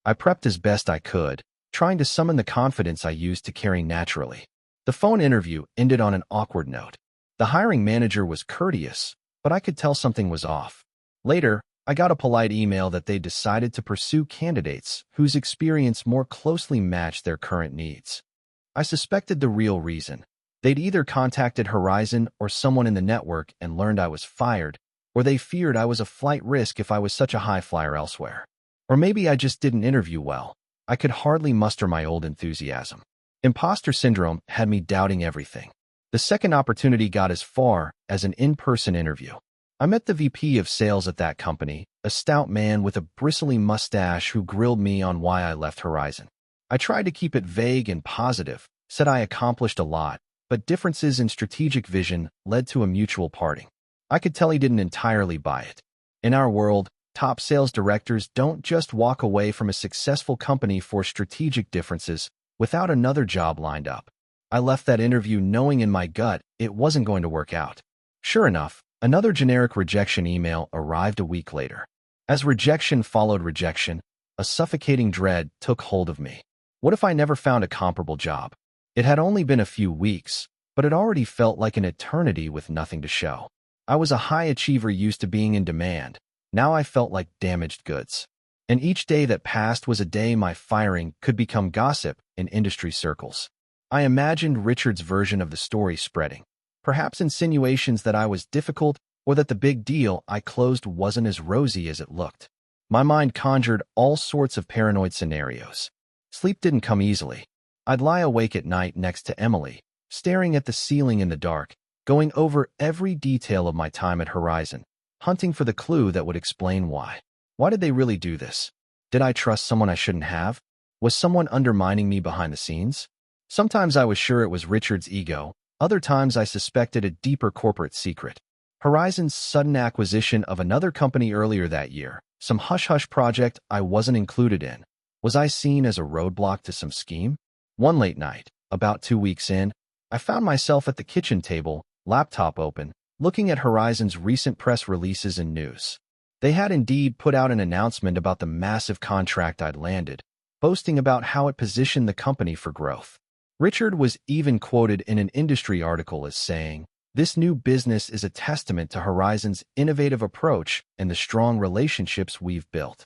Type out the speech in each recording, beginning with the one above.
I prepped as best I could, trying to summon the confidence I used to carry naturally. The phone interview ended on an awkward note. The hiring manager was courteous, but I could tell something was off. Later, I got a polite email that they decided to pursue candidates whose experience more closely matched their current needs. I suspected the real reason. They'd either contacted Horizon or someone in the network and learned I was fired, or they feared I was a flight risk if I was such a high flyer elsewhere. Or maybe I just didn't interview well. I could hardly muster my old enthusiasm. Imposter syndrome had me doubting everything. The second opportunity got as far as an in-person interview. I met the VP of sales at that company, a stout man with a bristly mustache who grilled me on why I left Horizon. I tried to keep it vague and positive, said I accomplished a lot, but differences in strategic vision led to a mutual parting. I could tell he didn't entirely buy it. In our world, top sales directors don't just walk away from a successful company for strategic differences without another job lined up. I left that interview knowing in my gut it wasn't going to work out. Sure enough, another generic rejection email arrived a week later. As rejection followed rejection, a suffocating dread took hold of me. What if I never found a comparable job? It had only been a few weeks, but it already felt like an eternity with nothing to show. I was a high achiever used to being in demand. Now I felt like damaged goods. And each day that passed was a day my firing could become gossip in industry circles. I imagined Richard's version of the story spreading. Perhaps insinuations that I was difficult or that the big deal I closed wasn't as rosy as it looked. My mind conjured all sorts of paranoid scenarios. Sleep didn't come easily. I'd lie awake at night next to Emily, staring at the ceiling in the dark, going over every detail of my time at Horizon, hunting for the clue that would explain why. Why did they really do this? Did I trust someone I shouldn't have? Was someone undermining me behind the scenes? Sometimes I was sure it was Richard's ego. Other times I suspected a deeper corporate secret. Horizon's sudden acquisition of another company earlier that year, some hush-hush project I wasn't included in. Was I seen as a roadblock to some scheme? One late night, about 2 weeks in, I found myself at the kitchen table, laptop open, looking at Horizon's recent press releases and news. They had indeed put out an announcement about the massive contract I'd landed, boasting about how it positioned the company for growth. Richard was even quoted in an industry article as saying, "This new business is a testament to Horizon's innovative approach and the strong relationships we've built."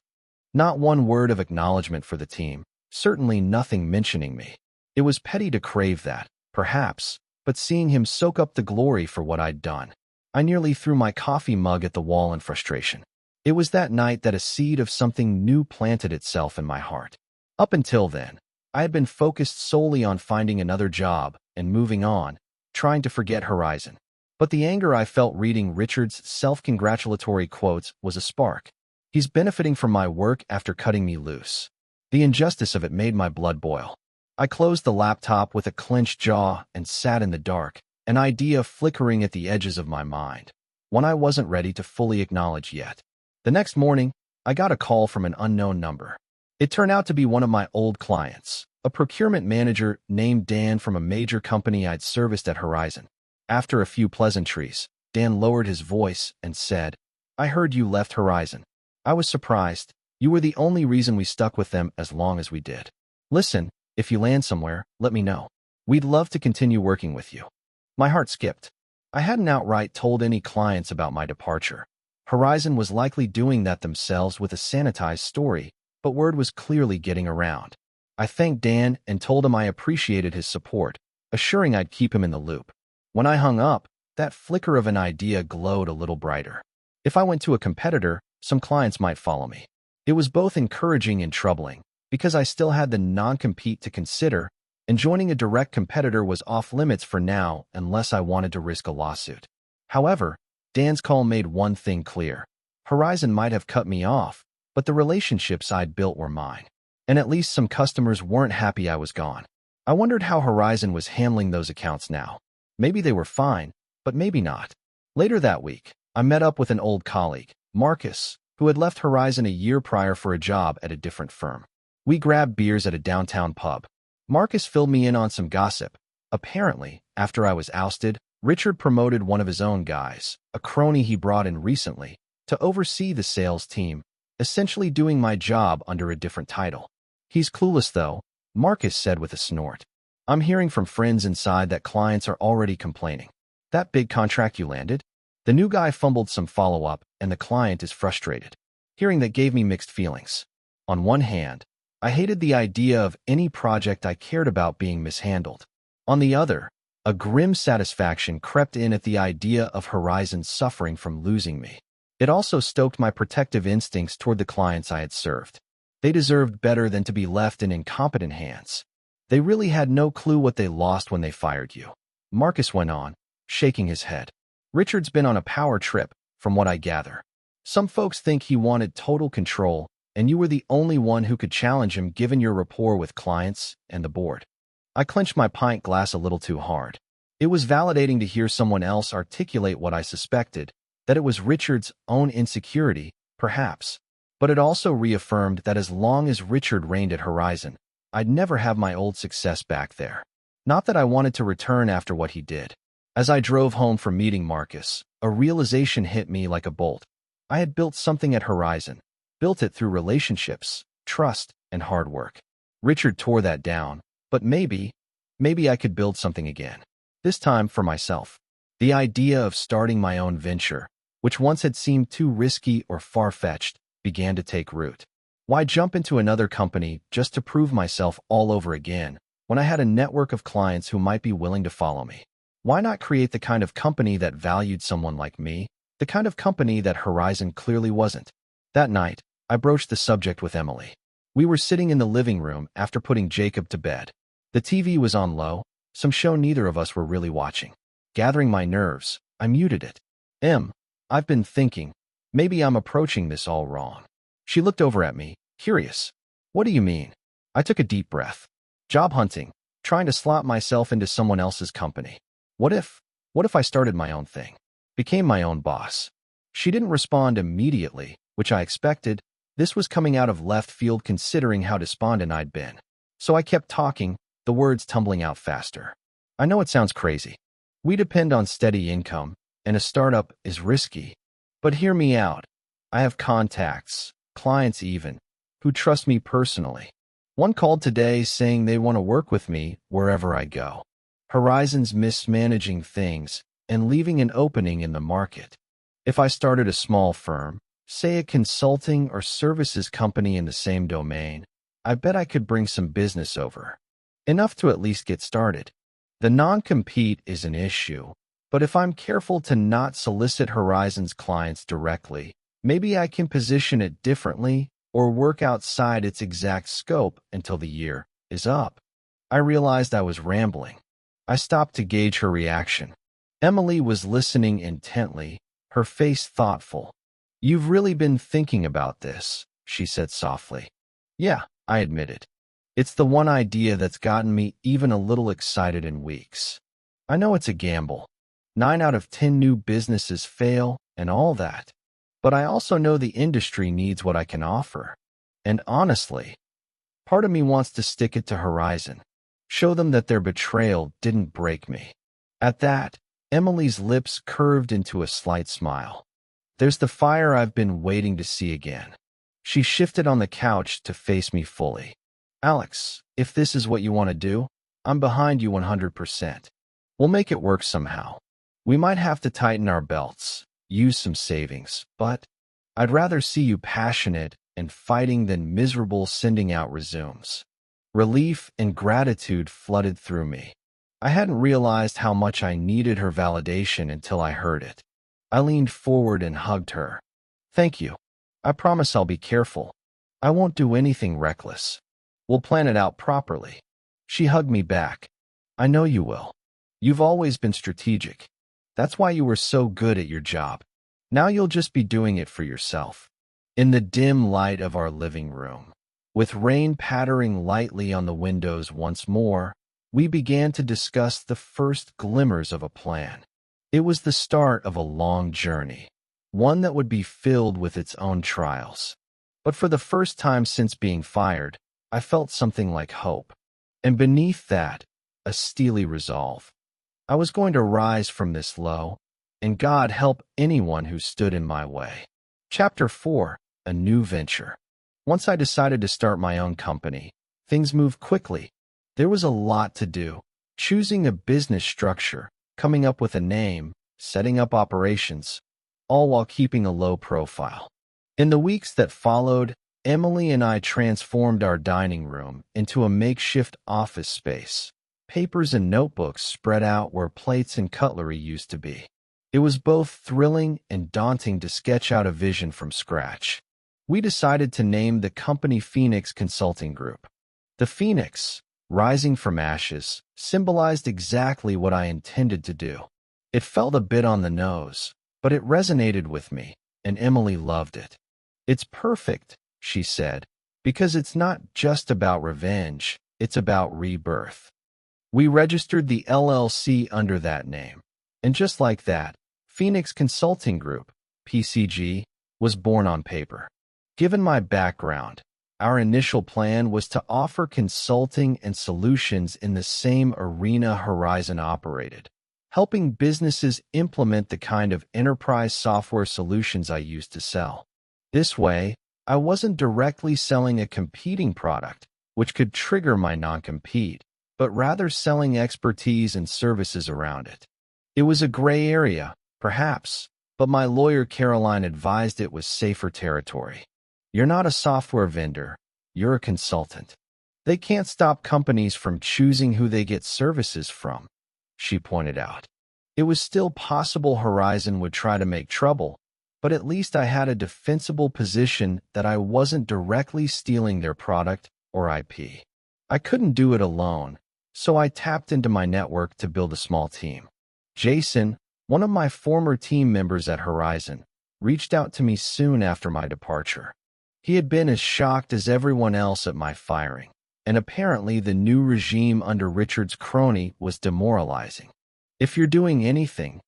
Not one word of acknowledgement for the team, certainly nothing mentioning me. It was petty to crave that, perhaps, but seeing him soak up the glory for what I'd done, I nearly threw my coffee mug at the wall in frustration. It was that night that a seed of something new planted itself in my heart. Up until then, I had been focused solely on finding another job and moving on, trying to forget Horizon. But the anger I felt reading Richard's self-congratulatory quotes was a spark. He's benefiting from my work after cutting me loose. The injustice of it made my blood boil. I closed the laptop with a clenched jaw and sat in the dark, an idea flickering at the edges of my mind, one I wasn't ready to fully acknowledge yet. The next morning, I got a call from an unknown number. It turned out to be one of my old clients, a procurement manager named Dan from a major company I'd serviced at Horizon. After a few pleasantries, Dan lowered his voice and said, "I heard you left Horizon." I was surprised. "You were the only reason we stuck with them as long as we did. Listen, if you land somewhere, let me know. We'd love to continue working with you." My heart skipped. I hadn't outright told any clients about my departure. Horizon was likely doing that themselves with a sanitized story, but word was clearly getting around. I thanked Dan and told him I appreciated his support, assuring I'd keep him in the loop. When I hung up, that flicker of an idea glowed a little brighter. If I went to a competitor, some clients might follow me. It was both encouraging and troubling, because I still had the non-compete to consider, and joining a direct competitor was off-limits for now unless I wanted to risk a lawsuit. However, Dan's call made one thing clear. Horizon might have cut me off, but the relationships I'd built were mine. And at least some customers weren't happy I was gone. I wondered how Horizon was handling those accounts now. Maybe they were fine, but maybe not. Later that week, I met up with an old colleague, Marcus, who had left Horizon a year prior for a job at a different firm. We grabbed beers at a downtown pub. Marcus filled me in on some gossip. Apparently, after I was ousted, Richard promoted one of his own guys, a crony he brought in recently, to oversee the sales team, essentially doing my job under a different title. He's clueless though, Marcus said with a snort. I'm hearing from friends inside that clients are already complaining. That big contract you landed? The new guy fumbled some follow-up, and the client is frustrated. Hearing that gave me mixed feelings. On one hand, I hated the idea of any project I cared about being mishandled. On the other, a grim satisfaction crept in at the idea of Horizon suffering from losing me. It also stoked my protective instincts toward the clients I had served. They deserved better than to be left in incompetent hands. They really had no clue what they lost when they fired you. Marcus went on, shaking his head. Richard's been on a power trip, from what I gather. Some folks think he wanted total control, and you were the only one who could challenge him given your rapport with clients and the board. I clenched my pint glass a little too hard. It was validating to hear someone else articulate what I suspected, that it was Richard's own insecurity, perhaps. But it also reaffirmed that as long as Richard reigned at Horizon, I'd never have my old success back there. Not that I wanted to return after what he did. As I drove home from meeting Marcus, a realization hit me like a bolt. I had built something at Horizon, built it through relationships, trust, and hard work. Richard tore that down, but maybe I could build something again. This time for myself. The idea of starting my own venture, which once had seemed too risky or far-fetched, began to take root. Why jump into another company just to prove myself all over again when I had a network of clients who might be willing to follow me? Why not create the kind of company that valued someone like me, the kind of company that Horizon clearly wasn't? That night, I broached the subject with Emily. We were sitting in the living room after putting Jacob to bed. The TV was on low, some show neither of us were really watching. Gathering my nerves, I muted it. I've been thinking, maybe I'm approaching this all wrong. She looked over at me, curious. What do you mean? I took a deep breath. Job hunting, trying to slot myself into someone else's company. What if I started my own thing? Became my own boss? She didn't respond immediately, which I expected. This was coming out of left field considering how despondent I'd been. So I kept talking, the words tumbling out faster. I know it sounds crazy. We depend on steady income, and a startup is risky. But hear me out. I have contacts, clients even, who trust me personally. One called today saying they want to work with me wherever I go. Horizon's mismanaging things and leaving an opening in the market. If I started a small firm, say a consulting or services company in the same domain, I bet I could bring some business over. Enough to at least get started. The non-compete is an issue, but if I'm careful to not solicit Horizon's clients directly, maybe I can position it differently or work outside its exact scope until the year is up. I realized I was rambling. I stopped to gauge her reaction. Emily was listening intently, her face thoughtful. You've really been thinking about this, she said softly. Yeah, I admitted. It's the one idea that's gotten me even a little excited in weeks. I know it's a gamble. 9 out of 10 new businesses fail and all that. But I also know the industry needs what I can offer. And honestly, part of me wants to stick it to Horizon. Show them that their betrayal didn't break me. At that, Emily's lips curved into a slight smile. There's the fire I've been waiting to see again. She shifted on the couch to face me fully. Alex, if this is what you want to do, I'm behind you 100%. We'll make it work somehow. We might have to tighten our belts, use some savings, but I'd rather see you passionate and fighting than miserable sending out resumes. Relief and gratitude flooded through me. I hadn't realized how much I needed her validation until I heard it. I leaned forward and hugged her. Thank you. I promise I'll be careful. I won't do anything reckless. We'll plan it out properly. She hugged me back. I know you will. You've always been strategic. That's why you were so good at your job. Now you'll just be doing it for yourself. In the dim light of our living room, with rain pattering lightly on the windows once more, we began to discuss the first glimmers of a plan. It was the start of a long journey, one that would be filled with its own trials. But for the first time since being fired, I felt something like hope. And beneath that, a steely resolve. I was going to rise from this low, and God help anyone who stood in my way. Chapter 4. a new venture. Once I decided to start my own company, things moved quickly. There was a lot to do: choosing a business structure, coming up with a name, setting up operations, all while keeping a low profile. In the weeks that followed, Emily and I transformed our dining room into a makeshift office space. Papers and notebooks spread out where plates and cutlery used to be. It was both thrilling and daunting to sketch out a vision from scratch. We decided to name the company Phoenix Consulting Group. The Phoenix, rising from ashes, symbolized exactly what I intended to do. It felt a bit on the nose, but it resonated with me, and Emily loved it. "It's perfect," she said, "because it's not just about revenge, it's about rebirth." We registered the LLC under that name, and just like that, Phoenix Consulting Group, PCG, was born on paper. Given my background, our initial plan was to offer consulting and solutions in the same arena Horizon operated, helping businesses implement the kind of enterprise software solutions I used to sell. This way, I wasn't directly selling a competing product, which could trigger my non-compete, but rather selling expertise and services around it. It was a gray area, perhaps, but my lawyer Caroline advised it was safer territory. "You're not a software vendor, you're a consultant. They can't stop companies from choosing who they get services from," she pointed out. It was still possible Horizon would try to make trouble, but at least I had a defensible position that I wasn't directly stealing their product or IP. I couldn't do it alone, so I tapped into my network to build a small team. Jason, one of my former team members at Horizon, reached out to me soon after my departure. He had been as shocked as everyone else at my firing, and apparently the new regime under Richard's crony was demoralizing. "If you're doing anything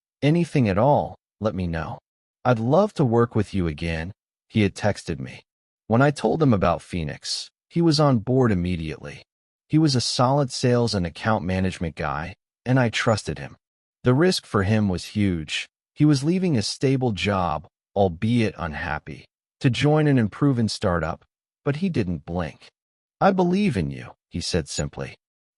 at all, let me know. I'd love to work with you again," he had texted me. When I told him about Phoenix, he was on board immediately. He was a solid sales and account management guy, and I trusted him. The risk for him was huge. He was leaving a stable job, albeit unhappy, to join an unproven startup, but he didn't blink. "I believe in you," he said simply.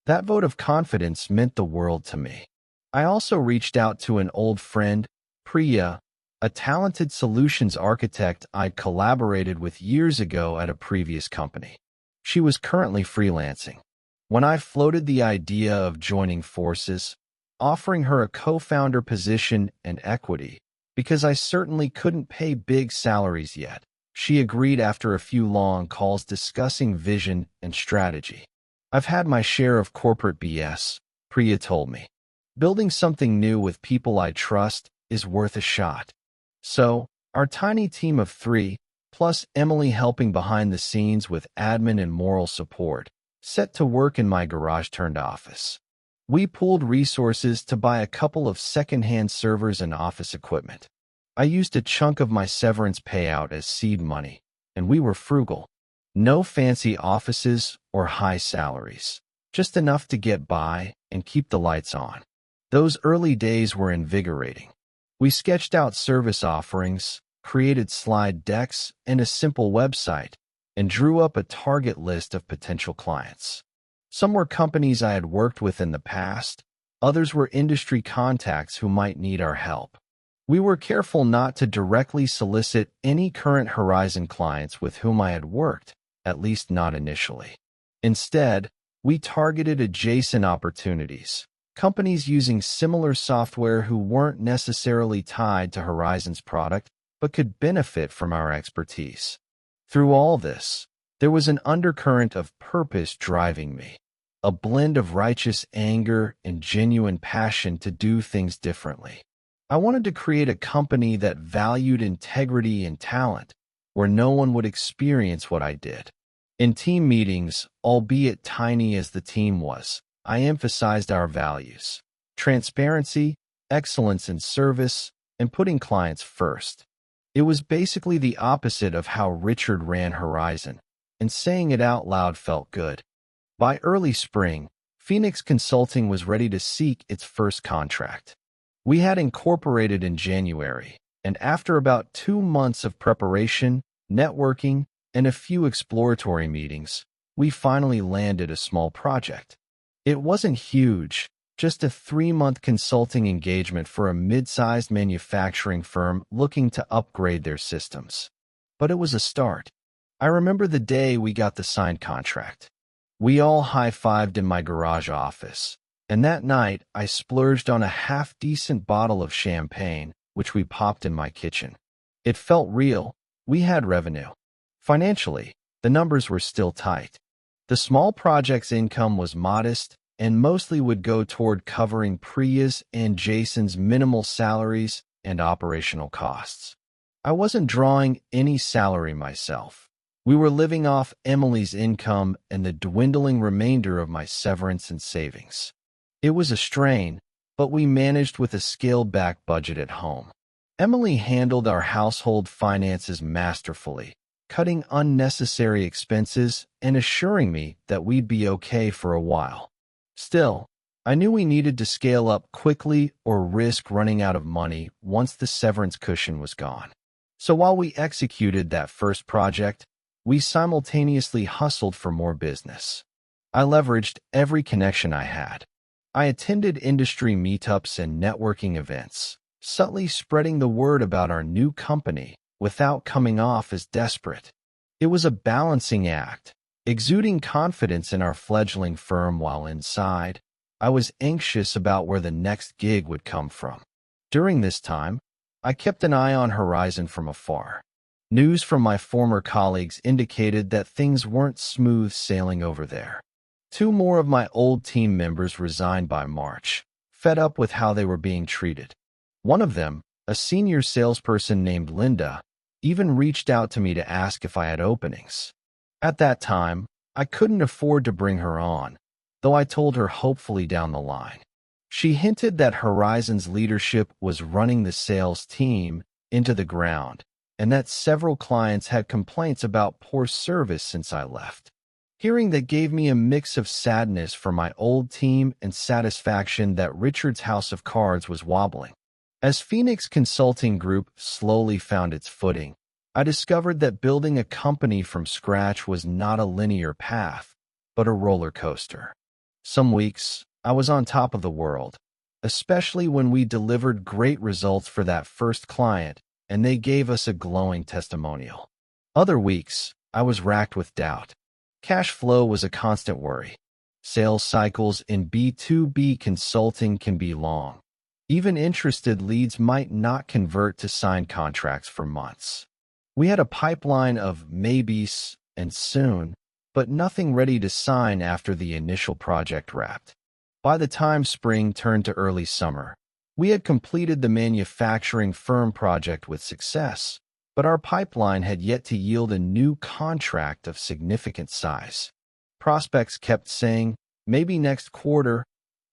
That vote of confidence meant the world to me. I also reached out to an old friend, Priya, a talented solutions architect I'd collaborated with years ago at a previous company. She was currently freelancing. When I floated the idea of joining forces, offering her a co-founder position and equity, because I certainly couldn't pay big salaries yet, she agreed after a few long calls discussing vision and strategy. "I've had my share of corporate BS," Priya told me. "Building something new with people I trust is worth a shot." So, our tiny team of 3, plus Emily helping behind the scenes with admin and moral support, set to work in my garage-turned-office. We pooled resources to buy a couple of second-hand servers and office equipment. I used a chunk of my severance payout as seed money, and we were frugal. No fancy offices or high salaries, just enough to get by and keep the lights on. Those early days were invigorating. We sketched out service offerings, created slide decks and a simple website, and drew up a target list of potential clients. Some were companies I had worked with in the past, others were industry contacts who might need our help. We were careful not to directly solicit any current Horizon clients with whom I had worked, at least not initially. Instead, we targeted adjacent opportunities, companies using similar software who weren't necessarily tied to Horizon's product, but could benefit from our expertise. Through all this, there was an undercurrent of purpose driving me, a blend of righteous anger and genuine passion to do things differently. I wanted to create a company that valued integrity and talent, where no one would experience what I did. In team meetings, albeit tiny as the team was, I emphasized our values: transparency, excellence in service, and putting clients first. It was basically the opposite of how Richard ran Horizon, and saying it out loud felt good. By early spring, Phoenix Consulting was ready to seek its first contract. We had incorporated in January, and after about 2 months of preparation, networking, and a few exploratory meetings, we finally landed a small project. It wasn't huge, just a 3-month consulting engagement for a mid-sized manufacturing firm looking to upgrade their systems. But it was a start. I remember the day we got the signed contract. We all high-fived in my garage office, and that night I splurged on a half-decent bottle of champagne, which we popped in my kitchen. It felt real. We had revenue. Financially, the numbers were still tight. The small project's income was modest and mostly would go toward covering Priya's and Jason's minimal salaries and operational costs. I wasn't drawing any salary myself. We were living off Emily's income and the dwindling remainder of my severance and savings. It was a strain, but we managed with a scaled-back budget at home. Emily handled our household finances masterfully, cutting unnecessary expenses and assuring me that we'd be okay for a while. Still, I knew we needed to scale up quickly or risk running out of money once the severance cushion was gone. So while we executed that first project, we simultaneously hustled for more business. I leveraged every connection I had. I attended industry meetups and networking events, subtly spreading the word about our new company without coming off as desperate. It was a balancing act, exuding confidence in our fledgling firm while inside, I was anxious about where the next gig would come from. During this time, I kept an eye on horizon from afar. News from my former colleagues indicated that things weren't smooth sailing over there. 2 more of my old team members resigned by March, fed up with how they were being treated. One of them, a senior salesperson named Linda, even reached out to me to ask if I had openings. At that time, I couldn't afford to bring her on, though I told her hopefully down the line. She hinted that Horizon's leadership was running the sales team into the ground, and that several clients had complaints about poor service since I left. Hearing that gave me a mix of sadness for my old team and satisfaction that Richard's house of cards was wobbling. As Phoenix Consulting Group slowly found its footing, I discovered that building a company from scratch was not a linear path, but a roller coaster. Some weeks, I was on top of the world, especially when we delivered great results for that first client and they gave us a glowing testimonial. Other weeks, I was racked with doubt. Cash flow was a constant worry. Sales cycles in B2B consulting can be long. Even interested leads might not convert to signed contracts for months. We had a pipeline of maybes and soon, but nothing ready to sign after the initial project wrapped. By the time spring turned to early summer, we had completed the manufacturing firm project with success, but our pipeline had yet to yield a new contract of significant size. Prospects kept saying, maybe next quarter,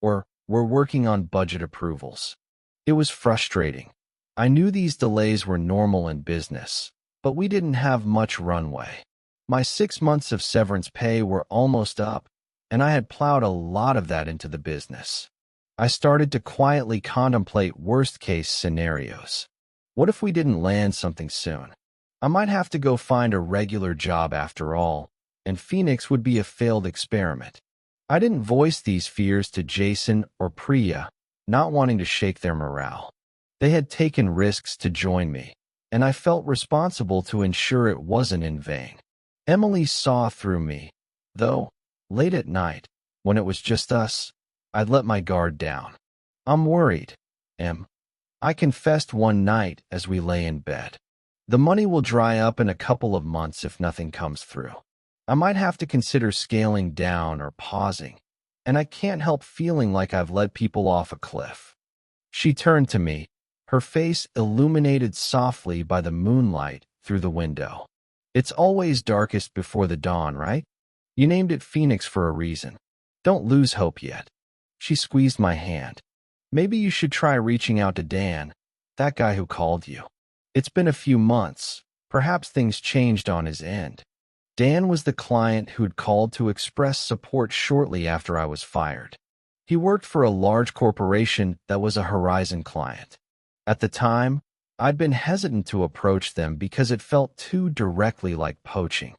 or we're working on budget approvals. It was frustrating. I knew these delays were normal in business, but we didn't have much runway. My 6 months of severance pay were almost up, and I had plowed a lot of that into the business. I started to quietly contemplate worst-case scenarios. What if we didn't land something soon? I might have to go find a regular job after all, and Phoenix would be a failed experiment. I didn't voice these fears to Jason or Priya, not wanting to shake their morale. They had taken risks to join me, and I felt responsible to ensure it wasn't in vain. Emily saw through me, though, late at night, when it was just us, I'd let my guard down. I'm worried, Em. I confessed one night as we lay in bed. The money will dry up in a couple of months if nothing comes through. I might have to consider scaling down or pausing, and I can't help feeling like I've led people off a cliff. She turned to me, her face illuminated softly by the moonlight through the window. It's always darkest before the dawn, right? You named it Phoenix for a reason. Don't lose hope yet. She squeezed my hand. Maybe you should try reaching out to Dan, that guy who called you. It's been a few months. Perhaps things changed on his end. Dan was the client who'd called to express support shortly after I was fired. He worked for a large corporation that was a Horizon client. At the time, I'd been hesitant to approach them because it felt too directly like poaching.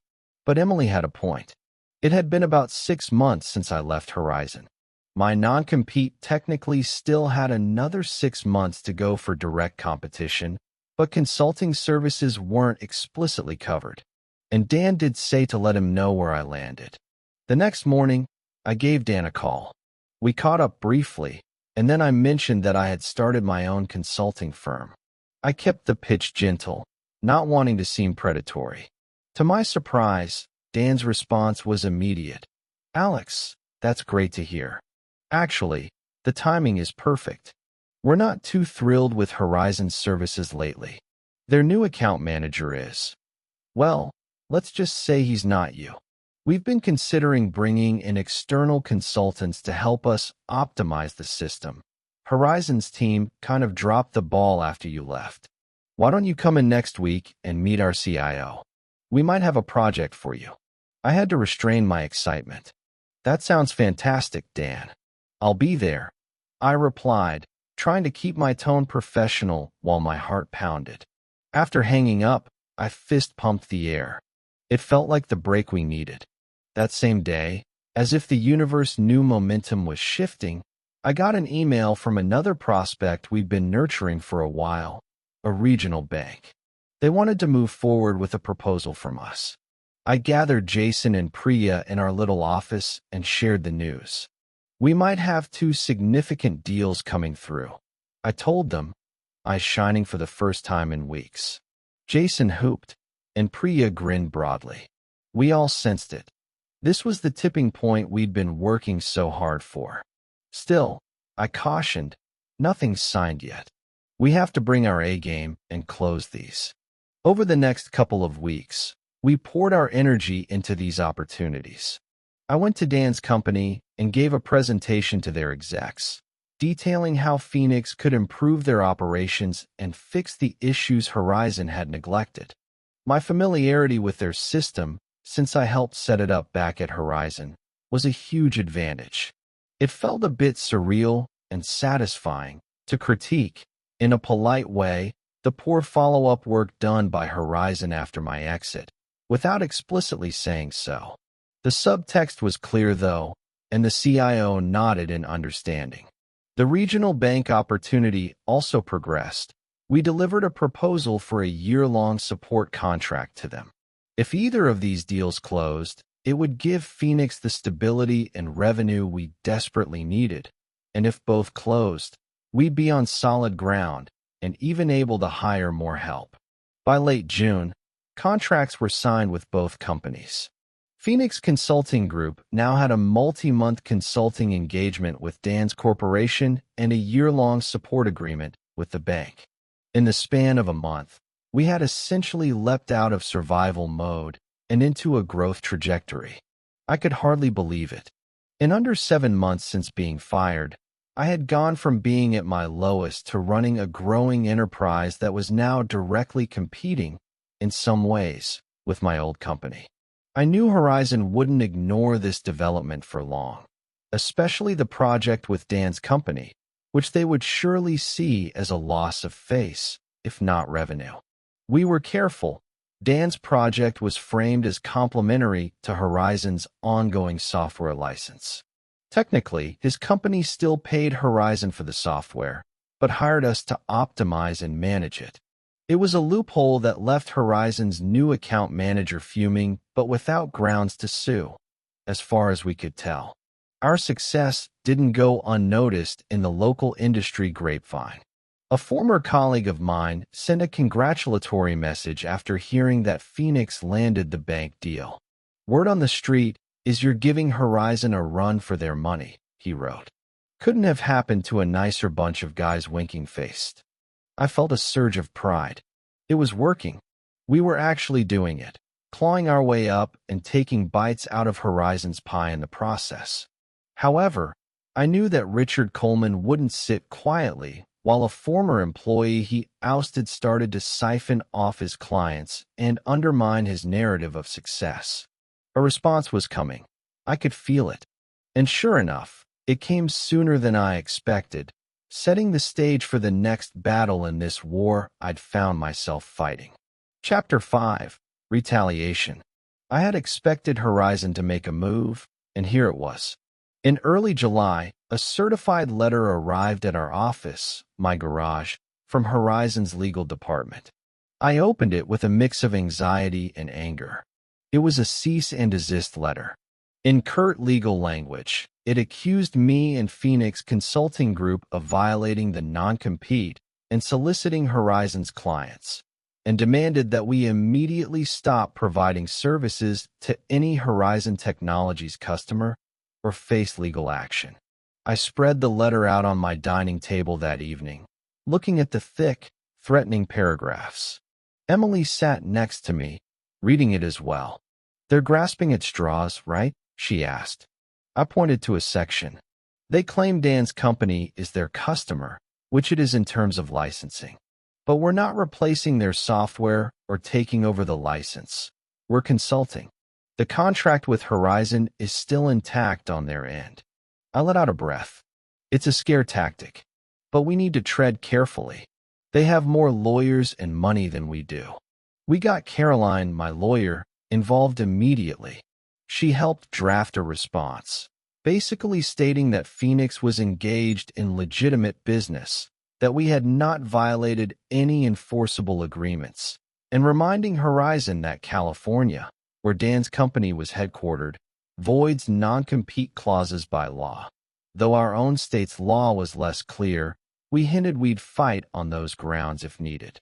But Emily had a point. It had been about 6 months since I left Horizon. My non-compete technically still had another 6 months to go for direct competition, but consulting services weren't explicitly covered. And Dan did say to let him know where I landed. The next morning, I gave Dan a call. We caught up briefly, and then I mentioned that I had started my own consulting firm. I kept the pitch gentle, not wanting to seem predatory. To my surprise, Dan's response was immediate. "Alex, that's great to hear. Actually, the timing is perfect. We're not too thrilled with Horizon services lately. Their new account manager is, well, let's just say he's not you. We've been considering bringing in external consultants to help us optimize the system. Horizon's team kind of dropped the ball after you left. Why don't you come in next week and meet our CIO? We might have a project for you." I had to restrain my excitement. "That sounds fantastic, Dan. I'll be there," I replied, trying to keep my tone professional while my heart pounded. After hanging up, I fist-pumped the air. It felt like the break we needed. That same day, as if the universe knew momentum was shifting, I got an email from another prospect we'd been nurturing for a while, a regional bank. They wanted to move forward with a proposal from us. I gathered Jason and Priya in our little office and shared the news. We might have 2 significant deals coming through. I told them, eyes shining for the first time in weeks. Jason hooped, and Priya grinned broadly. We all sensed it. This was the tipping point we'd been working so hard for. Still, I cautioned, nothing's signed yet. We have to bring our A game and close these. Over the next couple of weeks, we poured our energy into these opportunities. I went to Dan's company and gave a presentation to their execs, detailing how Phoenix could improve their operations and fix the issues Horizon had neglected. My familiarity with their system, since I helped set it up back at Horizon, was a huge advantage. It felt a bit surreal and satisfying to critique, in a polite way, the poor follow-up work done by Horizon after my exit, without explicitly saying so. The subtext was clear, though, and the CIO nodded in understanding. The regional bank opportunity also progressed. We delivered a proposal for a year-long support contract to them. If either of these deals closed, it would give Phoenix the stability and revenue we desperately needed. And if both closed, we'd be on solid ground and even able to hire more help. By late June, contracts were signed with both companies. Phoenix Consulting Group now had a multi-month consulting engagement with Dan's corporation and a year-long support agreement with the bank. In the span of a month, we had essentially leapt out of survival mode and into a growth trajectory. I could hardly believe it. In under 7 months since being fired, I had gone from being at my lowest to running a growing enterprise that was now directly competing, in some ways, with my old company. I knew Horizon wouldn't ignore this development for long, especially the project with Dan's company, which they would surely see as a loss of face, if not revenue. We were careful. Dan's project was framed as complementary to Horizon's ongoing software license. Technically, his company still paid Horizon for the software, but hired us to optimize and manage it. It was a loophole that left Horizon's new account manager fuming, but without grounds to sue, as far as we could tell. Our success didn't go unnoticed in the local industry grapevine. A former colleague of mine sent a congratulatory message after hearing that Phoenix landed the bank deal. "Word on the street is you're giving Horizon a run for their money," he wrote. Couldn't have happened to a nicer bunch of guys winking-faced. I felt a surge of pride. It was working. We were actually doing it, clawing our way up and taking bites out of Horizon's pie in the process. However, I knew that Richard Coleman wouldn't sit quietly while a former employee he ousted started to siphon off his clients and undermine his narrative of success. A response was coming. I could feel it. And sure enough, it came sooner than I expected, setting the stage for the next battle in this war I'd found myself fighting. Chapter 5. Retaliation. I had expected Horizon to make a move, and here it was. In early July, a certified letter arrived at our office, my garage, from Horizon's legal department. I opened it with a mix of anxiety and anger. It was a cease and desist letter. In curt legal language, it accused me and Phoenix Consulting Group of violating the non-compete and soliciting Horizon's clients, and demanded that we immediately stop providing services to any Horizon Technologies customer or face legal action. I spread the letter out on my dining table that evening, looking at the thick, threatening paragraphs. Emily sat next to me, reading it as well. "They're grasping at straws, right?" she asked. I pointed to a section. "They claim Dan's company is their customer, which it is in terms of licensing. But we're not replacing their software or taking over the license. We're consulting. The contract with Horizon is still intact on their end." I let out a breath. It's a scare tactic, but we need to tread carefully. They have more lawyers and money than we do. We got Caroline, my lawyer, involved immediately. She helped draft a response, basically stating that Phoenix was engaged in legitimate business, that we had not violated any enforceable agreements, and reminding Horizon that California, where Dan's company was headquartered, voids non-compete clauses by law. Though our own state's law was less clear, we hinted we'd fight on those grounds if needed.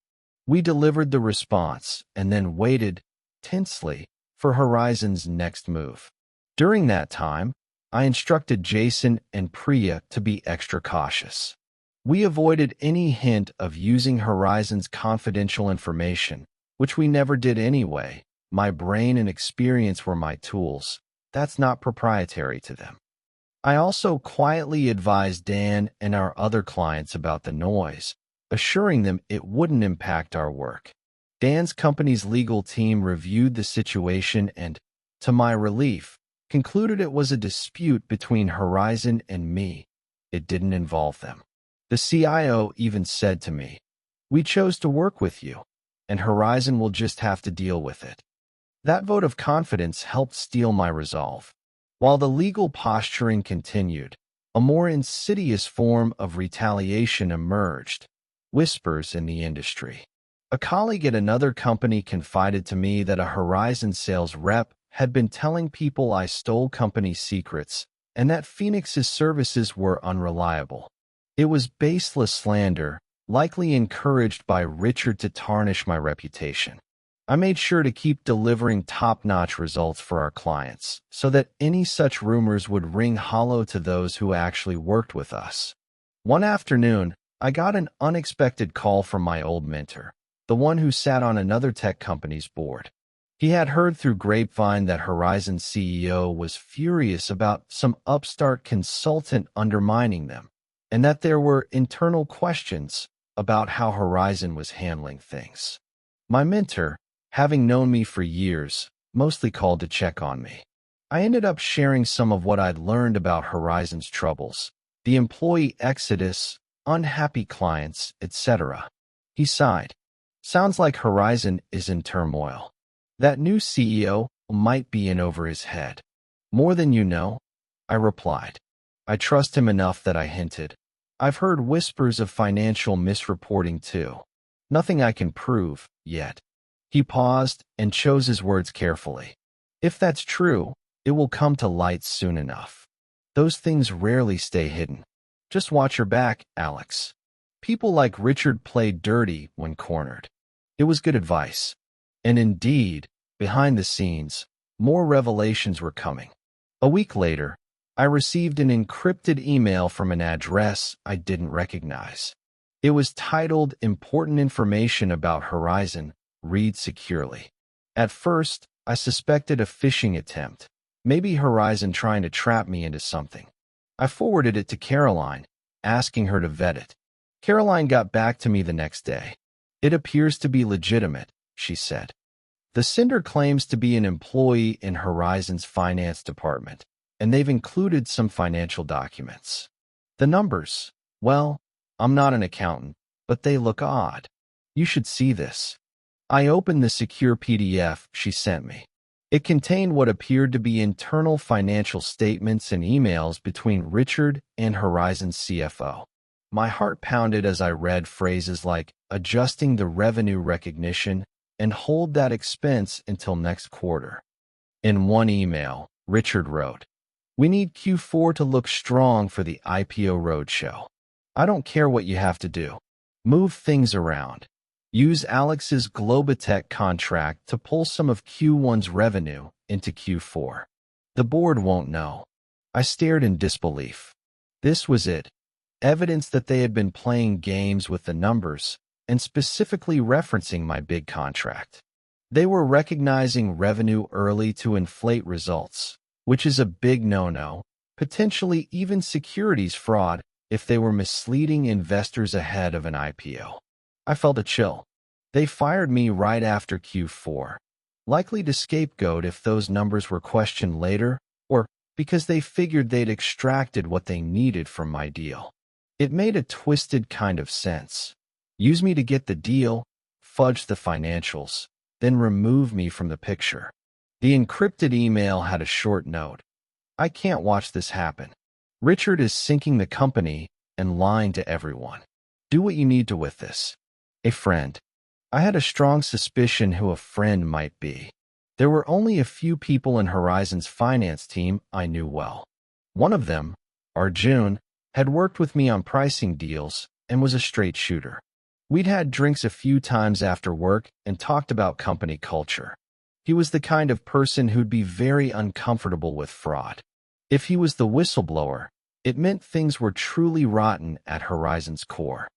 We delivered the response and then waited, tensely, for Horizon's next move. During that time, I instructed Jason and Priya to be extra cautious. We avoided any hint of using Horizon's confidential information, which we never did anyway. My brain and experience were my tools. That's not proprietary to them. I also quietly advised Dan and our other clients about the noise, assuring them it wouldn't impact our work. Dan's company's legal team reviewed the situation and, to my relief, concluded it was a dispute between Horizon and me. It didn't involve them. The CIO even said to me, "We chose to work with you, and Horizon will just have to deal with it." That vote of confidence helped steel my resolve. While the legal posturing continued, a more insidious form of retaliation emerged. Whispers in the industry. A colleague at another company confided to me that a Horizon sales rep had been telling people I stole company secrets and that Phoenix's services were unreliable. It was baseless slander, likely encouraged by Richard to tarnish my reputation. I made sure to keep delivering top-notch results for our clients, so that any such rumors would ring hollow to those who actually worked with us. One afternoon, I got an unexpected call from my old mentor, the one who sat on another tech company's board. He had heard through grapevine that Horizon's CEO was furious about some upstart consultant undermining them, and that there were internal questions about how Horizon was handling things. My mentor, having known me for years, mostly called to check on me. I ended up sharing some of what I'd learned about Horizon's troubles, the employee exodus, unhappy clients, etc. He sighed. "Sounds like Horizon is in turmoil. That new CEO might be in over his head." "More than you know," I replied. "I trust him enough that I hinted. I've heard whispers of financial misreporting too. Nothing I can prove, yet." He paused and chose his words carefully. "If that's true, it will come to light soon enough. Those things rarely stay hidden. Just watch your back, Alex. People like Richard play dirty when cornered." It was good advice. And indeed, behind the scenes, more revelations were coming. A week later, I received an encrypted email from an address I didn't recognize. It was titled "Important Information About Horizon. Read securely." At first, I suspected a phishing attempt, maybe Horizon trying to trap me into something. I forwarded it to Caroline, asking her to vet it. Caroline got back to me the next day. "It appears to be legitimate," she said. "The sender claims to be an employee in Horizon's finance department, and they've included some financial documents. The numbers, well, I'm not an accountant, but they look odd. You should see this. I opened the secure PDF she sent me. It contained what appeared to be internal financial statements and emails between Richard and Horizon's CFO. My heart pounded as I read phrases like adjusting the revenue recognition and hold that expense until next quarter. In one email, Richard wrote, "We need Q4 to look strong for the IPO roadshow. I don't care what you have to do. Move things around. Use Alex's Globotech contract to pull some of Q1's revenue into Q4. The board won't know." I stared in disbelief. This was it. Evidence that they had been playing games with the numbers and specifically referencing my big contract. They were recognizing revenue early to inflate results, which is a big no-no, potentially even securities fraud if they were misleading investors ahead of an IPO. I felt a chill. They fired me right after Q4, likely to scapegoat if those numbers were questioned later, or because they figured they'd extracted what they needed from my deal. It made a twisted kind of sense. Use me to get the deal, fudge the financials, then remove me from the picture. The encrypted email had a short note. "I can't watch this happen. Richard is sinking the company and lying to everyone. Do what you need to with this." A friend. I had a strong suspicion who a friend might be. There were only a few people in Horizon's finance team I knew well. One of them, Arjun, had worked with me on pricing deals and was a straight shooter. We'd had drinks a few times after work and talked about company culture. He was the kind of person who'd be very uncomfortable with fraud. If he was the whistleblower, it meant things were truly rotten at Horizon's core.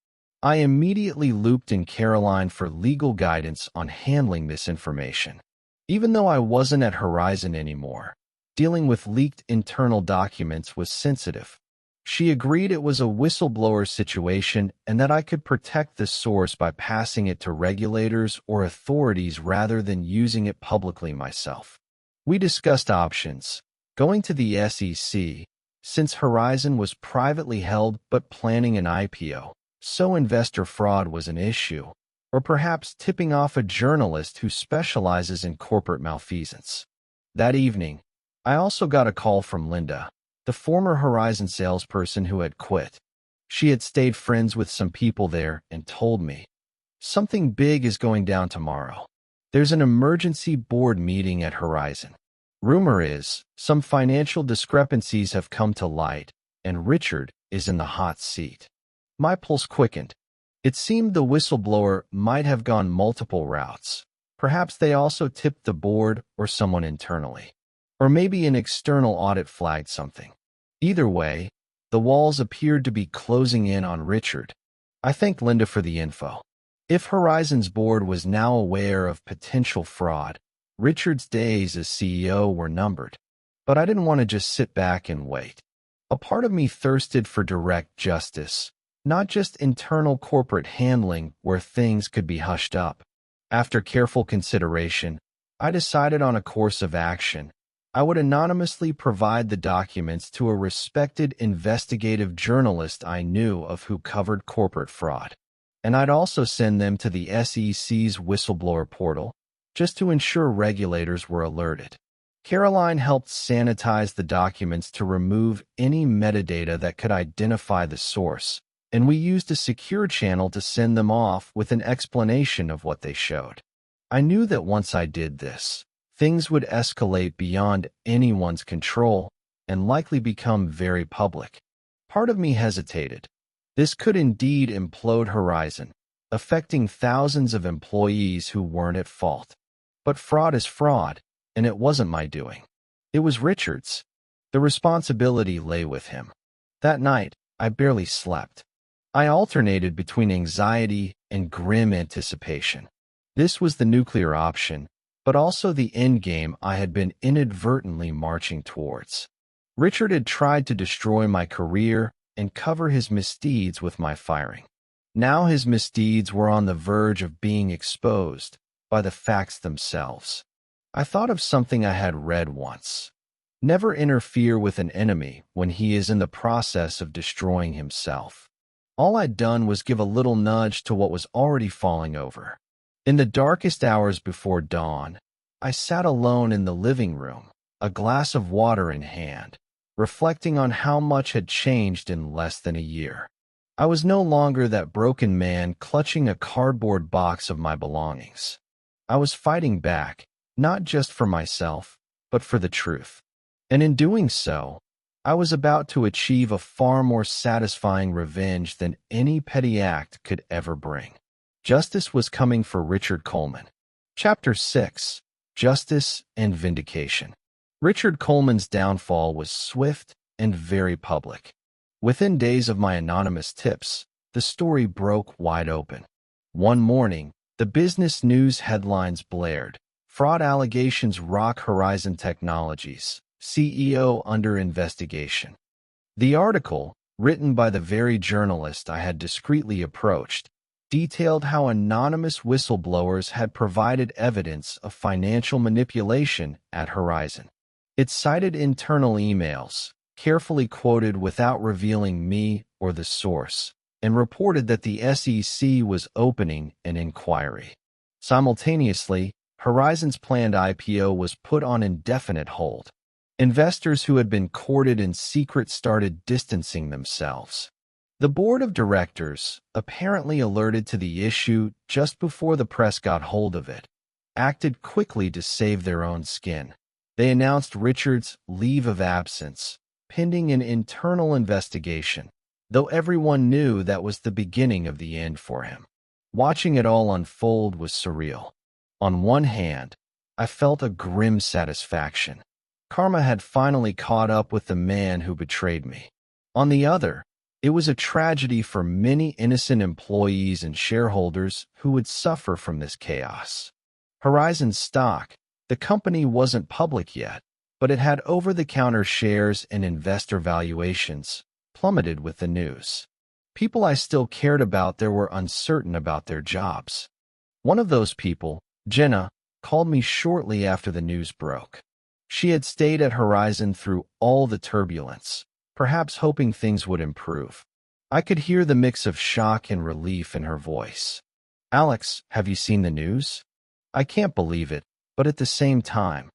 I immediately looped in Caroline for legal guidance on handling this information. Even though I wasn't at Horizon anymore, dealing with leaked internal documents was sensitive. She agreed it was a whistleblower situation and that I could protect the source by passing it to regulators or authorities rather than using it publicly myself. We discussed options, going to the SEC, since Horizon was privately held but planning an IPO, so investor fraud was an issue, or perhaps tipping off a journalist who specializes in corporate malfeasance. That evening, I also got a call from Linda, the former Horizon salesperson who had quit. She had stayed friends with some people there and told me, "Something big is going down tomorrow. There's an emergency board meeting at Horizon. Rumor is, some financial discrepancies have come to light, and Richard is in the hot seat." My pulse quickened. It seemed the whistleblower might have gone multiple routes. Perhaps they also tipped the board or someone internally. Or maybe an external audit flagged something. Either way, the walls appeared to be closing in on Richard. I thanked Linda for the info. If Horizon's board was now aware of potential fraud, Richard's days as CEO were numbered. But I didn't want to just sit back and wait. A part of me thirsted for direct justice, not just internal corporate handling where things could be hushed up. After careful consideration, I decided on a course of action. I would anonymously provide the documents to a respected investigative journalist I knew of who covered corporate fraud. And I'd also send them to the SEC's whistleblower portal, just to ensure regulators were alerted. Caroline helped sanitize the documents to remove any metadata that could identify the source, and we used a secure channel to send them off with an explanation of what they showed. I knew that once I did this, things would escalate beyond anyone's control and likely become very public. Part of me hesitated. This could indeed implode Horizon, affecting thousands of employees who weren't at fault. But fraud is fraud, and it wasn't my doing. It was Richard's. The responsibility lay with him. That night, I barely slept. I alternated between anxiety and grim anticipation. This was the nuclear option, but also the endgame I had been inadvertently marching towards. Richard had tried to destroy my career and cover his misdeeds with my firing. Now his misdeeds were on the verge of being exposed by the facts themselves. I thought of something I had read once. Never interfere with an enemy when he is in the process of destroying himself. All I'd done was give a little nudge to what was already falling over. In the darkest hours before dawn, I sat alone in the living room, a glass of water in hand, reflecting on how much had changed in less than a year. I was no longer that broken man clutching a cardboard box of my belongings. I was fighting back, not just for myself, but for the truth. And in doing so, I was about to achieve a far more satisfying revenge than any petty act could ever bring. Justice was coming for Richard Coleman. Chapter 6: Justice and Vindication. Richard Coleman's downfall was swift and very public. Within days of my anonymous tips, the story broke wide open. One morning, the business news headlines blared. Fraud allegations rock Horizon Technologies, CEO under investigation. The article, written by the very journalist I had discreetly approached, detailed how anonymous whistleblowers had provided evidence of financial manipulation at Horizon. It cited internal emails, carefully quoted without revealing me or the source, and reported that the SEC was opening an inquiry. Simultaneously, Horizon's planned IPO was put on indefinite hold. Investors who had been courted in secret started distancing themselves. The board of directors, apparently alerted to the issue just before the press got hold of it, acted quickly to save their own skin. They announced Richard's leave of absence, pending an internal investigation, though everyone knew that was the beginning of the end for him. Watching it all unfold was surreal. On one hand, I felt a grim satisfaction. Karma had finally caught up with the man who betrayed me. On the other, it was a tragedy for many innocent employees and shareholders who would suffer from this chaos. Horizon stock, the company wasn't public yet, but it had over-the-counter shares and investor valuations plummeted with the news. People I still cared about there were uncertain about their jobs. One of those people, Jenna, called me shortly after the news broke. She had stayed at Horizon through all the turbulence, perhaps hoping things would improve. I could hear the mix of shock and relief in her voice. "Alex, have you seen the news?" I can't believe it, but at the same time,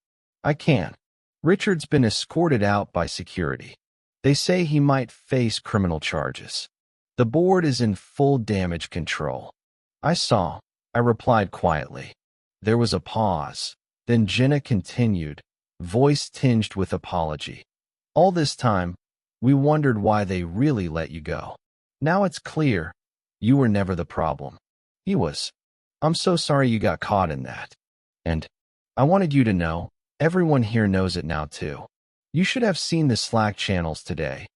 I can. Richard's been escorted out by security. They say he might face criminal charges. The board is in full damage control. I saw, I replied quietly. There was a pause. Then Jenna continued, voice tinged with apology. All this time, we wondered why they really let you go. Now it's clear, you were never the problem. He was. I'm so sorry you got caught in that. And I wanted you to know, everyone here knows it now too. You should have seen the Slack channels today.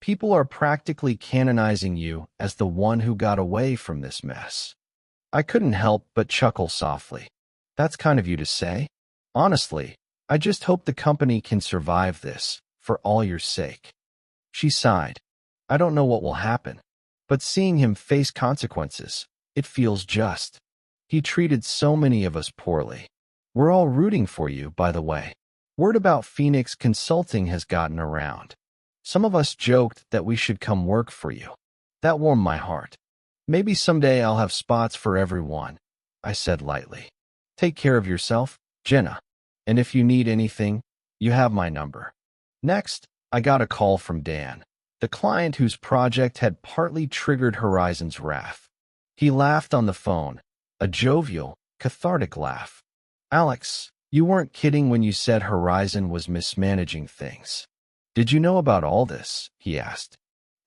People are practically canonizing you as the one who got away from this mess. I couldn't help but chuckle softly. That's kind of you to say. Honestly, I just hope the company can survive this, for all your sake. She sighed. I don't know what will happen, but seeing him face consequences, it feels just. He treated so many of us poorly. We're all rooting for you, by the way. Word about Phoenix Consulting has gotten around. Some of us joked that we should come work for you. That warmed my heart. Maybe someday I'll have spots for everyone, I said lightly. Take care of yourself, Jenna. And if you need anything, you have my number. Next, I got a call from Dan, the client whose project had partly triggered Horizon's wrath. He laughed on the phone, a jovial, cathartic laugh. Alex, you weren't kidding when you said Horizon was mismanaging things. Did you know about all this? He asked.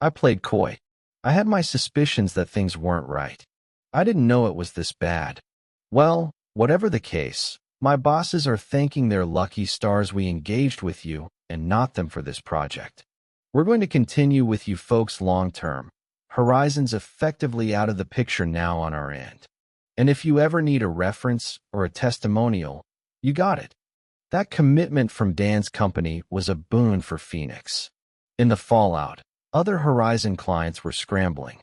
I played coy. I had my suspicions that things weren't right. I didn't know it was this bad. Well, whatever the case, my bosses are thanking their lucky stars we engaged with you and not them for this project. We're going to continue with you folks long term. Horizon's effectively out of the picture now on our end. And if you ever need a reference or a testimonial, you got it. That commitment from Dan's company was a boon for Phoenix. In the fallout, other Horizon clients were scrambling.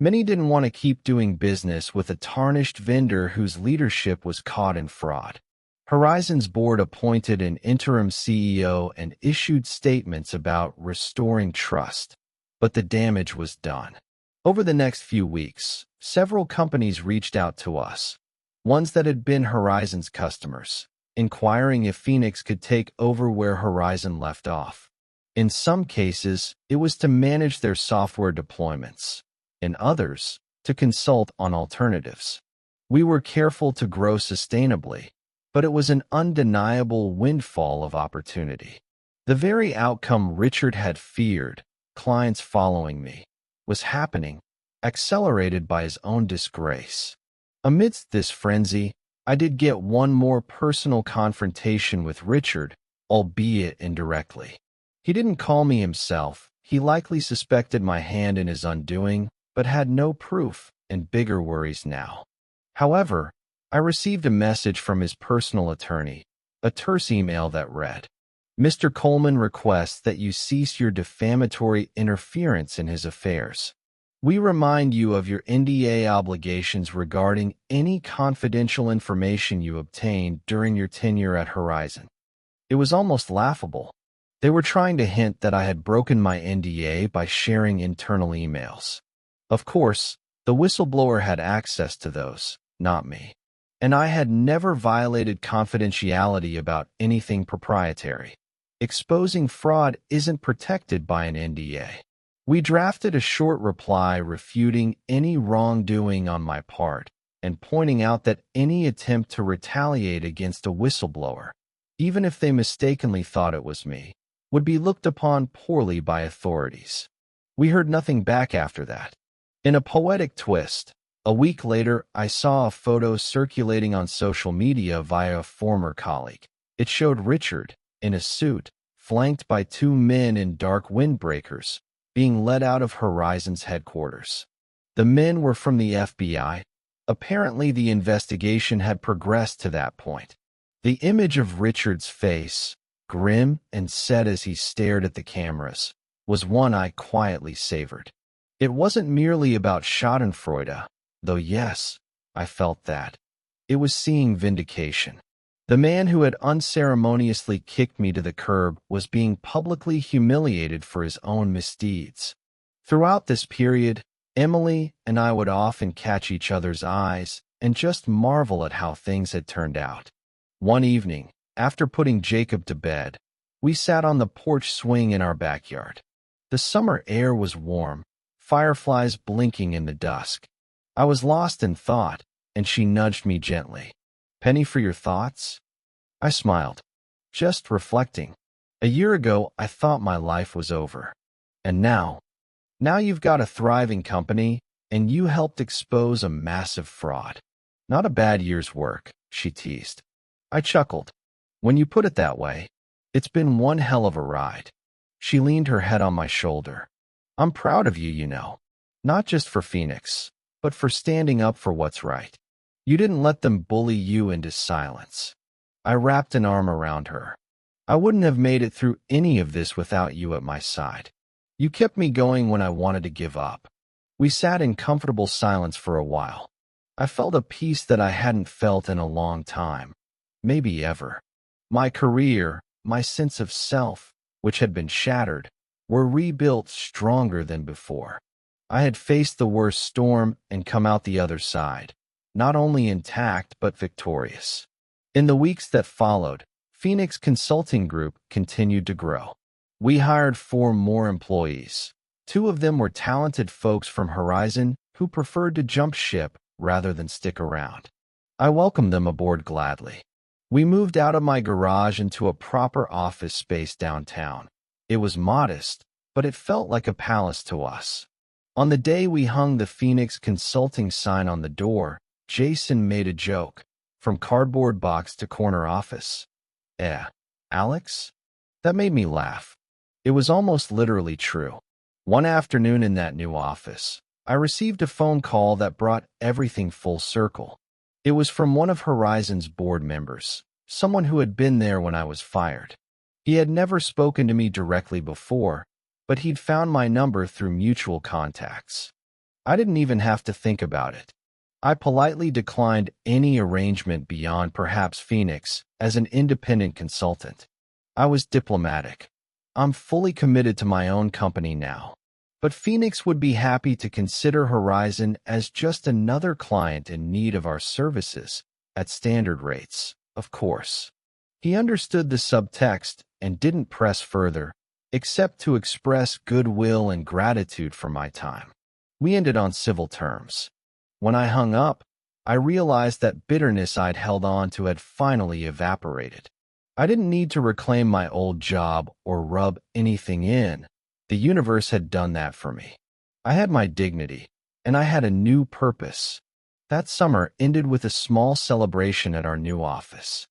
Many didn't want to keep doing business with a tarnished vendor whose leadership was caught in fraud. Horizon's board appointed an interim CEO and issued statements about restoring trust. But the damage was done. Over the next few weeks, several companies reached out to us, ones that had been Horizon's customers, inquiring if Phoenix could take over where Horizon left off. In some cases, it was to manage their software deployments. In others, to consult on alternatives. We were careful to grow sustainably, but it was an undeniable windfall of opportunity. The very outcome Richard had feared, clients following me, was happening, accelerated by his own disgrace. Amidst this frenzy, I did get one more personal confrontation with Richard, albeit indirectly. He didn't call me himself. He likely suspected my hand in his undoing, but had no proof and bigger worries now. However, I received a message from his personal attorney, a terse email that read, "Mr. Coleman requests that you cease your defamatory interference in his affairs. We remind you of your NDA obligations regarding any confidential information you obtained during your tenure at Horizon." It was almost laughable. They were trying to hint that I had broken my NDA by sharing internal emails. Of course, the whistleblower had access to those, not me. And I had never violated confidentiality about anything proprietary. Exposing fraud isn't protected by an NDA. We drafted a short reply refuting any wrongdoing on my part and pointing out that any attempt to retaliate against a whistleblower, even if they mistakenly thought it was me, would be looked upon poorly by authorities. We heard nothing back after that. In a poetic twist, a week later, I saw a photo circulating on social media via a former colleague. It showed Richard, in a suit, flanked by two men in dark windbreakers, being led out of Horizon's headquarters. The men were from the FBI. Apparently, the investigation had progressed to that point. The image of Richard's face, grim and set as he stared at the cameras, was one I quietly savored. It wasn't merely about schadenfreude, though yes, I felt that. It was seeing vindication. The man who had unceremoniously kicked me to the curb was being publicly humiliated for his own misdeeds. Throughout this period, Emily and I would often catch each other's eyes and just marvel at how things had turned out. One evening, after putting Jacob to bed, we sat on the porch swing in our backyard. The summer air was warm, fireflies blinking in the dusk. I was lost in thought, and she nudged me gently. "Penny for your thoughts?" I smiled. "Just reflecting. A year ago, I thought my life was over. And now you've got a thriving company, and you helped expose a massive fraud. Not a bad year's work," she teased. I chuckled. "When you put it that way, it's been one hell of a ride." She leaned her head on my shoulder. "I'm proud of you, you know. Not just for Phoenix, but for standing up for what's right. You didn't let them bully you into silence." I wrapped an arm around her. "I wouldn't have made it through any of this without you at my side. You kept me going when I wanted to give up." We sat in comfortable silence for a while. I felt a peace that I hadn't felt in a long time, maybe ever. My career, my sense of self, which had been shattered, were rebuilt stronger than before. I had faced the worst storm and come out the other side, not only intact but victorious. In the weeks that followed, Phoenix Consulting Group continued to grow. We hired 4 more employees. 2 of them were talented folks from Horizon who preferred to jump ship rather than stick around. I welcomed them aboard gladly. We moved out of my garage into a proper office space downtown. It was modest, but it felt like a palace to us. On the day we hung the Phoenix Consulting sign on the door, Jason made a joke. "From cardboard box to corner office." Alex? That made me laugh. It was almost literally true. One afternoon in that new office, I received a phone call that brought everything full circle. It was from one of Horizon's board members, someone who had been there when I was fired. He had never spoken to me directly before, but he'd found my number through mutual contacts. I didn't even have to think about it. I politely declined any arrangement beyond perhaps Phoenix as an independent consultant. I was diplomatic. "I'm fully committed to my own company now. But Phoenix would be happy to consider Horizon as just another client in need of our services, at standard rates, of course. He understood the subtext and didn't press further, except to express goodwill and gratitude for my time. We ended on civil terms. When I hung up, I realized that bitterness I'd held on to had finally evaporated. I didn't need to reclaim my old job or rub anything in. The universe had done that for me. I had my dignity, and I had a new purpose. That summer ended with a small celebration at our new office.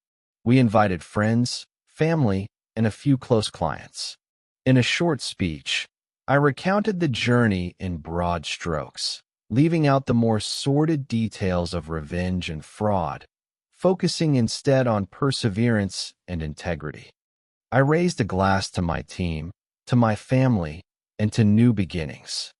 We invited friends, family, and a few close clients. In a short speech, I recounted the journey in broad strokes, leaving out the more sordid details of revenge and fraud, focusing instead on perseverance and integrity. I raised a glass to my team, to my family, and to new beginnings.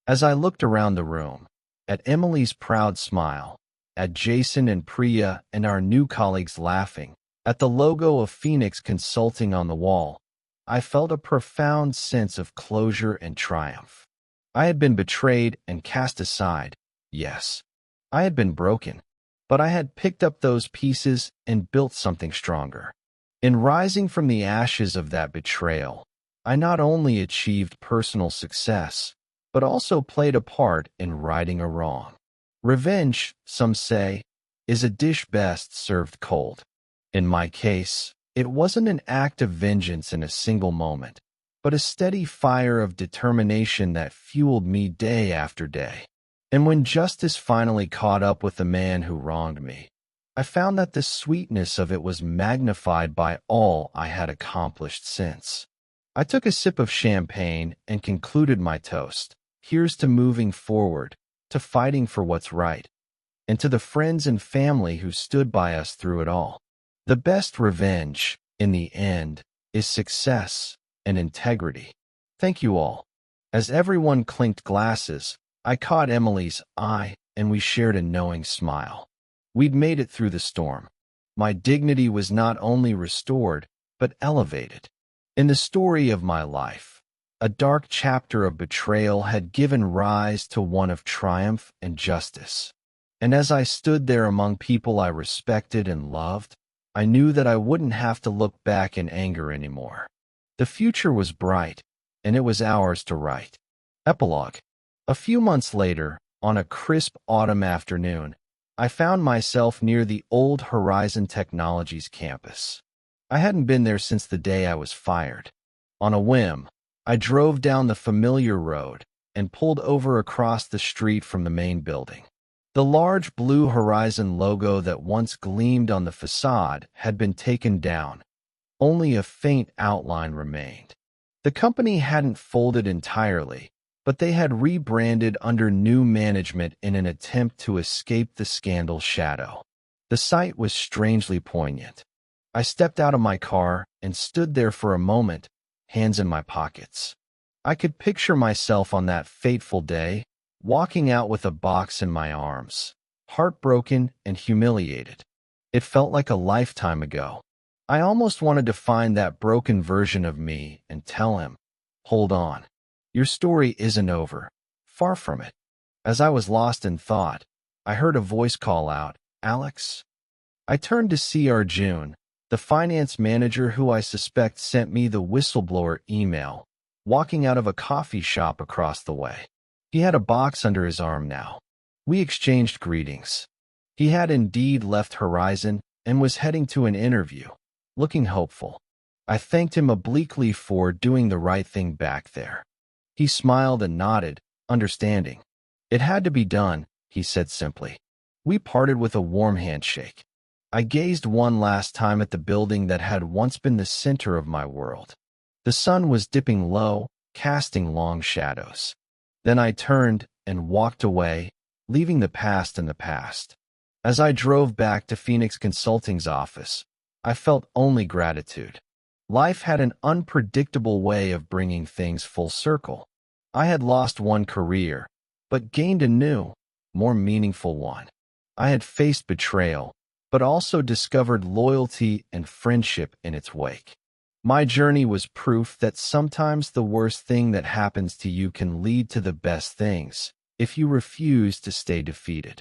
As I looked around the room, at Emily's proud smile, at Jason and Priya and our new colleagues laughing, at the logo of Phoenix Consulting on the wall, I felt a profound sense of closure and triumph. I had been betrayed and cast aside, yes. I had been broken, but I had picked up those pieces and built something stronger. In rising from the ashes of that betrayal, I not only achieved personal success, but also played a part in righting a wrong. Revenge, some say, is a dish best served cold. In my case, it wasn't an act of vengeance in a single moment, but a steady fire of determination that fueled me day after day. And when justice finally caught up with the man who wronged me, I found that the sweetness of it was magnified by all I had accomplished since. I took a sip of champagne and concluded my toast. Here's to moving forward, to fighting for what's right, and to the friends and family who stood by us through it all. The best revenge, in the end, is success and integrity. Thank you all. As everyone clinked glasses, I caught Emily's eye and we shared a knowing smile. We'd made it through the storm. My dignity was not only restored, but elevated. In the story of my life, a dark chapter of betrayal had given rise to one of triumph and justice. And as I stood there among people I respected and loved, I knew that I wouldn't have to look back in anger anymore. The future was bright, and it was ours to write. Epilogue. A few months later, on a crisp autumn afternoon, I found myself near the old Horizon Technologies campus. I hadn't been there since the day I was fired. On a whim, I drove down the familiar road and pulled over across the street from the main building. The large blue Horizon logo that once gleamed on the facade had been taken down. Only a faint outline remained. The company hadn't folded entirely, but they had rebranded under new management in an attempt to escape the scandal shadow. The sight was strangely poignant. I stepped out of my car and stood there for a moment, hands in my pockets. I could picture myself on that fateful day, walking out with a box in my arms, heartbroken and humiliated. It felt like a lifetime ago. I almost wanted to find that broken version of me and tell him, "Hold on. Your story isn't over. Far from it." As I was lost in thought, I heard a voice call out, "Alex?" I turned to see Arjun, the finance manager who I suspect sent me the whistleblower email, walking out of a coffee shop across the way. He had a box under his arm now. We exchanged greetings. He had indeed left Horizon and was heading to an interview, looking hopeful. I thanked him obliquely for doing the right thing back there. He smiled and nodded, understanding. "It had to be done," he said simply. We parted with a warm handshake. I gazed one last time at the building that had once been the center of my world. The sun was dipping low, casting long shadows. Then I turned and walked away, leaving the past in the past. As I drove back to Phoenix Consulting's office, I felt only gratitude. Life had an unpredictable way of bringing things full circle. I had lost one career, but gained a new, more meaningful one. I had faced betrayal, but also discovered loyalty and friendship in its wake. My journey was proof that sometimes the worst thing that happens to you can lead to the best things if you refuse to stay defeated.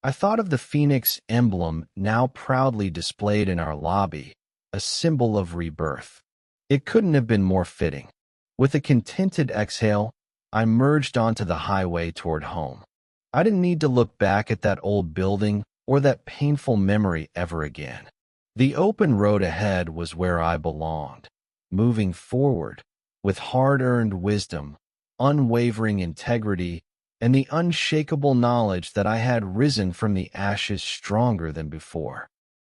I thought of the phoenix emblem now proudly displayed in our lobby, a symbol of rebirth. It couldn't have been more fitting. With a contented exhale, I merged onto the highway toward home. I didn't need to look back at that old building or that painful memory ever again. The open road ahead was where I belonged, moving forward with hard-earned wisdom, unwavering integrity, and the unshakable knowledge that I had risen from the ashes stronger than before.